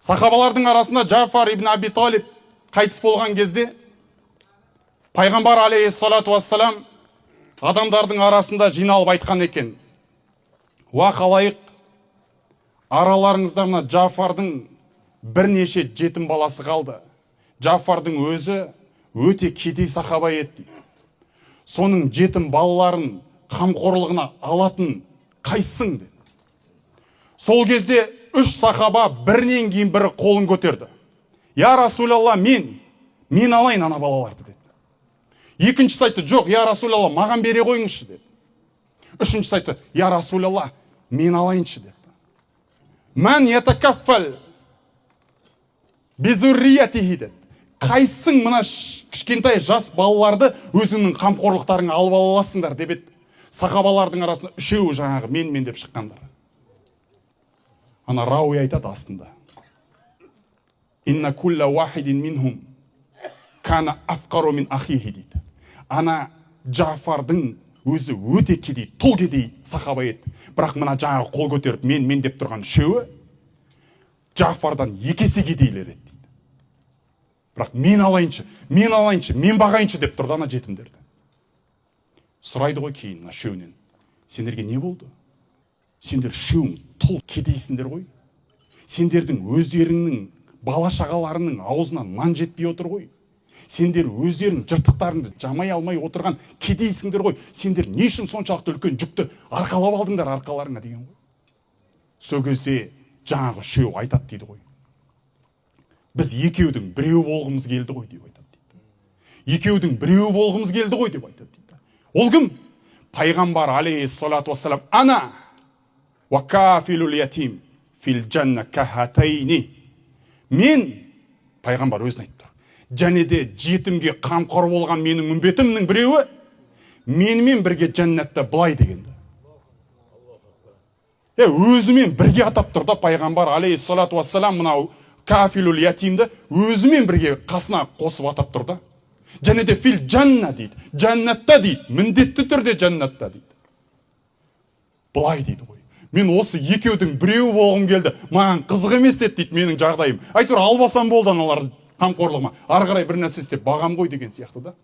Сахабалардың арасында Джафар ибн Аби Талиб қайтыс болған кезде пайғамбар алейхиссалату вассалам адамдардың арасында жиналып айтқан екен: уа халайық, араларыңызда мына Джафардың бірнеше жетім баласы қалды. Джафардың өзі өте кедей сахаба еді. Соның жетім балаларын қамқорлығына алатын қайсың деді. Сол кезде үш сахаба бірінен кейін бірі қолын көтерді. Я Расулалла, мен алайын ана балаларды деді. Екіншісі айтты: жоқ, я Расулалла, маған бере қойыңызшы деді. Үшіншісі айтты: я Расулалла, мен алайыншы деді. Мән ятакаффал бизурриятихи деді. Қайсың мына кішкентай жас балаларды өзіңнің қамқорлықтарыңа алып аласыңдар деп еді. Сахабалардың арасында үшеуі жаңағы мен деп шыққандар. Ана рауи айтады астында: инна кулла вахидин минхум кана афқару мин ахихи дейді. Ана Джафардың өзі өте кедей, тұл кедей сахаба еді. Бірақ мына жаңағы қол көтеріп мен деп тұрған үшеуі Джафардан екесе кедейлер еді дейді. Бірақ мен алайыншы, мен бағайыншы деп тұрды ана жетімдерді. Сұрайды ғой кейін мына үшеуінен: сендерге не болды? Сендер үшеуің тұл кедейсіңдер ғой. Сендердің өздеріңнің бала шағаларының аузына нан жетпей отыр ғой. Сендер өздерің жыртықтарыңды жамай алмай отырған кедейсіңдер ғой. Сендер не үшін соншалықты үлкен жүкті арқалап алдыңдар арқаларыңа деген ғой. Сол кезде жаңағы үшеу айтады дейді ғой: біз екеудің біреу болғымыз келді ғой деп айтады дейді. Екеудің біреу болғымыз келді ғой деп айтады дейді. Ол кім? Пайғамбар алейхиссалату вассалам: ана ва кафилул ятим фил жанна кахатайни. Мен, пайғамбар өзін айтып тұр, және де жетімге қамқор болған менің үмбетімнің біреуі менімен бірге жәннатта былай дегенді. Өзімен бірге атап тұр да пайғамбар алейхиссалату вассалам мынау кафилул ятимді өзімен бірге қасына қосып атап тұр да. Және де фил жанна дейді, жәннатта дейді, міндетті түрде жәннатта дейді. Былай дейді ғой: мен осы екеудің біреуі болғым келді, маған қызық емес еді дейді менің жағдайым. Әйтеуір албасам болды аналар қамқорлығыма, ары қарай бір нәрсе істеп бағам ғой деген сияқты да.